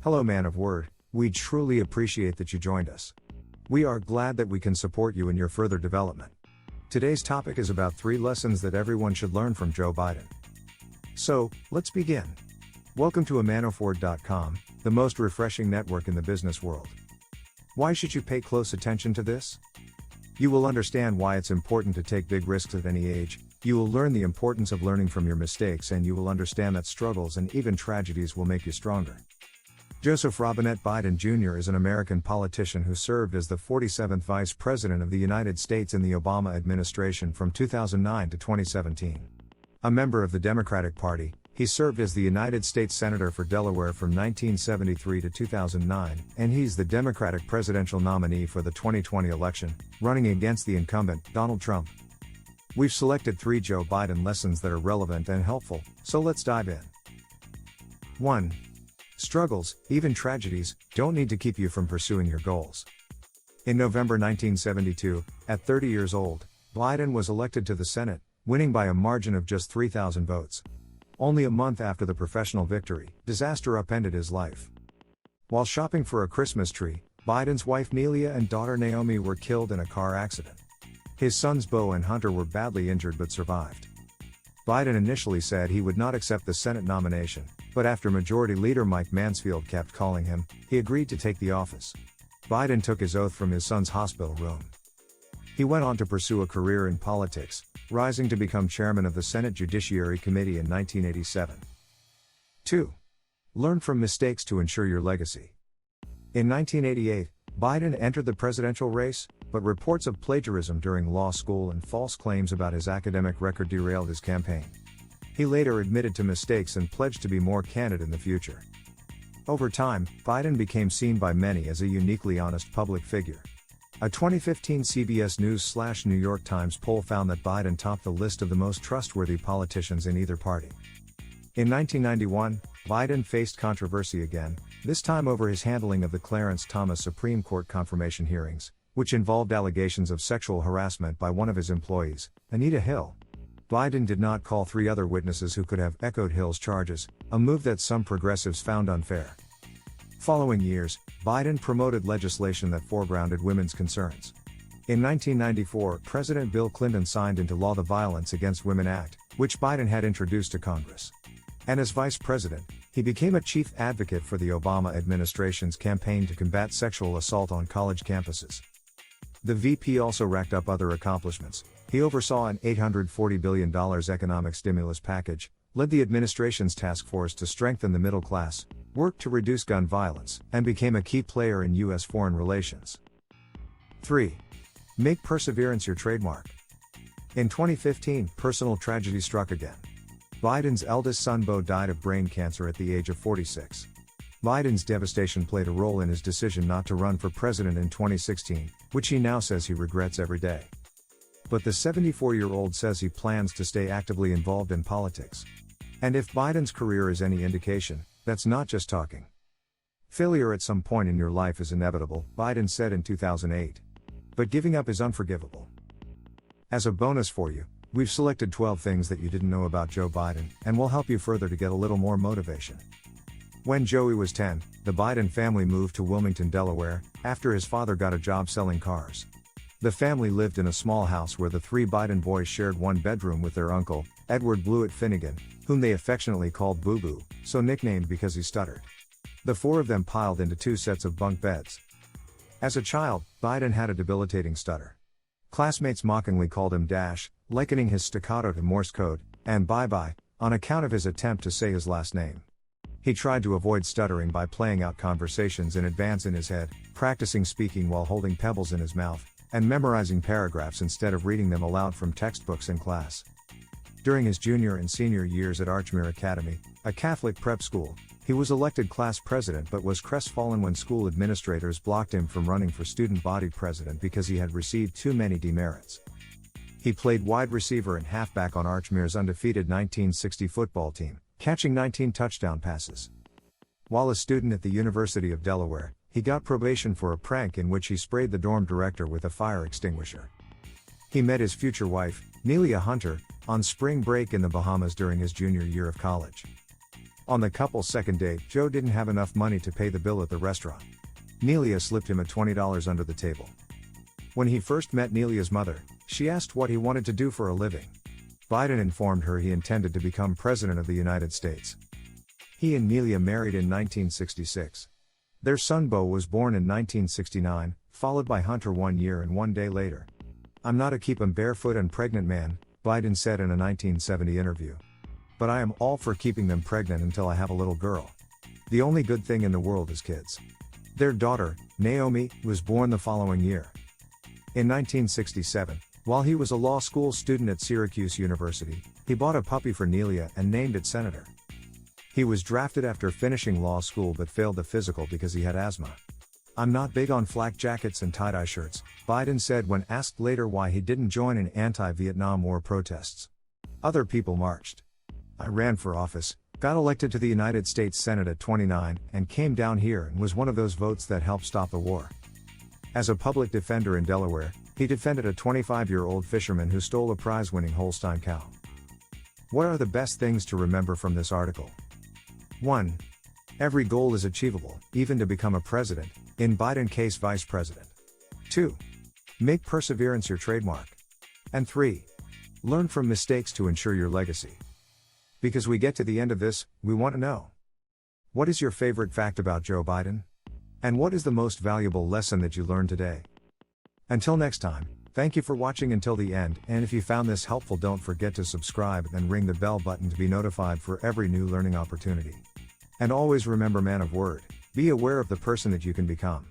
Hello, man of word, we truly appreciate that you joined us. We are glad that we can support you in your further development. Today's topic is about 3 lessons that everyone should learn from Joe Biden. So, let's begin. Welcome to amanoford.com, the most refreshing network in the business world. Why should you pay close attention to this? You will understand why it's important to take big risks at any age. You will learn the importance of learning from your mistakes, and you will understand that struggles and even tragedies will make you stronger. Joseph Robinette Biden Jr. is an American politician who served as the 47th Vice President of the United States in the Obama administration from 2009 to 2017. A member of the Democratic Party, he served as the United States Senator for Delaware from 1973 to 2009, and he's the Democratic presidential nominee for the 2020 election, running against the incumbent, Donald Trump. We've selected 3 Joe Biden lessons that are relevant and helpful, so let's dive in. 1. Struggles, even tragedies, don't need to keep you from pursuing your goals. In November 1972, at 30 years old, Biden was elected to the Senate, winning by a margin of just 3,000 votes. Only a month after the professional victory, disaster upended his life. While shopping for a Christmas tree, Biden's wife Nelia and daughter Naomi were killed in a car accident. His sons Beau and Hunter were badly injured but survived. Biden initially said he would not accept the Senate nomination, but after Majority Leader Mike Mansfield kept calling him, he agreed to take the office. Biden took his oath from his son's hospital room. He went on to pursue a career in politics, rising to become chairman of the Senate Judiciary Committee in 1987. 2. Learn from mistakes to ensure your legacy. In 1988, Biden entered the presidential race, but reports of plagiarism during law school and false claims about his academic record derailed his campaign. He later admitted to mistakes and pledged to be more candid in the future. Over time, Biden became seen by many as a uniquely honest public figure. A 2015 CBS News/New York Times poll found that Biden topped the list of the most trustworthy politicians in either party. In 1991, Biden faced controversy again, this time over his handling of the Clarence Thomas Supreme Court confirmation hearings, which involved allegations of sexual harassment by one of his employees, Anita Hill. Biden did not call 3 other witnesses who could have echoed Hill's charges, a move that some progressives found unfair. Following years, Biden promoted legislation that foregrounded women's concerns. In 1994, President Bill Clinton signed into law the Violence Against Women Act, which Biden had introduced to Congress. And as vice president, he became a chief advocate for the Obama administration's campaign to combat sexual assault on college campuses. The VP also racked up other accomplishments. He oversaw an $840 billion economic stimulus package, led the administration's task force to strengthen the middle class, worked to reduce gun violence, and became a key player in U.S. foreign relations. 3. Make perseverance your trademark. In 2015, personal tragedy struck again. Biden's eldest son Beau died of brain cancer at the age of 46. Biden's devastation played a role in his decision not to run for president in 2016, which he now says he regrets every day. But the 74-year-old says he plans to stay actively involved in politics. And if Biden's career is any indication, that's not just talking. Failure at some point in your life is inevitable, Biden said in 2008. But giving up is unforgivable. As a bonus for you, we've selected 12 things that you didn't know about Joe Biden, and will help you further to get a little more motivation. When Joey was 10, the Biden family moved to Wilmington, Delaware, after his father got a job selling cars. The family lived in a small house where the 3 Biden boys shared one bedroom with their uncle, Edward Blewett Finnegan, whom they affectionately called Boo Boo, so nicknamed because he stuttered. The 4 of them piled into 2 sets of bunk beds. As a child, Biden had a debilitating stutter. Classmates mockingly called him Dash, likening his staccato to Morse code, and Bye-Bye, on account of his attempt to say his last name. He tried to avoid stuttering by playing out conversations in advance in his head, practicing speaking while holding pebbles in his mouth, and memorizing paragraphs instead of reading them aloud from textbooks in class. During his junior and senior years at Archmere Academy, a Catholic prep school, he was elected class president but was crestfallen when school administrators blocked him from running for student body president because he had received too many demerits. He played wide receiver and halfback on Archmere's undefeated 1960 football team, catching 19 touchdown passes. While a student at the University of Delaware, he got probation for a prank in which he sprayed the dorm director with a fire extinguisher. He met his future wife, Nelia Hunter, on spring break in the Bahamas during his junior year of college. On the couple's second date, Joe didn't have enough money to pay the bill at the restaurant. Nelia slipped him a $20 under the table. When he first met Nelia's mother, she asked what he wanted to do for a living. Biden informed her he intended to become President of the United States. He and Nelia married in 1966. Their son Beau was born in 1969, followed by Hunter 1 year and 1 day later. "I'm not a keep 'em barefoot and pregnant man," Biden said in a 1970 interview. "But I am all for keeping them pregnant until I have a little girl. The only good thing in the world is kids." Their daughter, Naomi, was born the following year. In 1967, while he was a law school student at Syracuse University, he bought a puppy for Nelia and named it Senator. He was drafted after finishing law school but failed the physical because he had asthma. "I'm not big on flak jackets and tie-dye shirts," Biden said when asked later why he didn't join in anti-Vietnam War protests. "Other people marched. I ran for office, got elected to the United States Senate at 29, and came down here and was one of those votes that helped stop the war." As a public defender in Delaware, he defended a 25-year-old fisherman who stole a prize-winning Holstein cow. What are the best things to remember from this article? 1. Every goal is achievable, even to become a president, in Biden's case vice president. 2. Make perseverance your trademark. And 3. Learn from mistakes to ensure your legacy. Because we get to the end of this, we want to know. What is your favorite fact about Joe Biden? And what is the most valuable lesson that you learned today? Until next time, thank you for watching until the end, and if you found this helpful, don't forget to subscribe and ring the bell button to be notified for every new learning opportunity. And always remember, man of word, be aware of the person that you can become.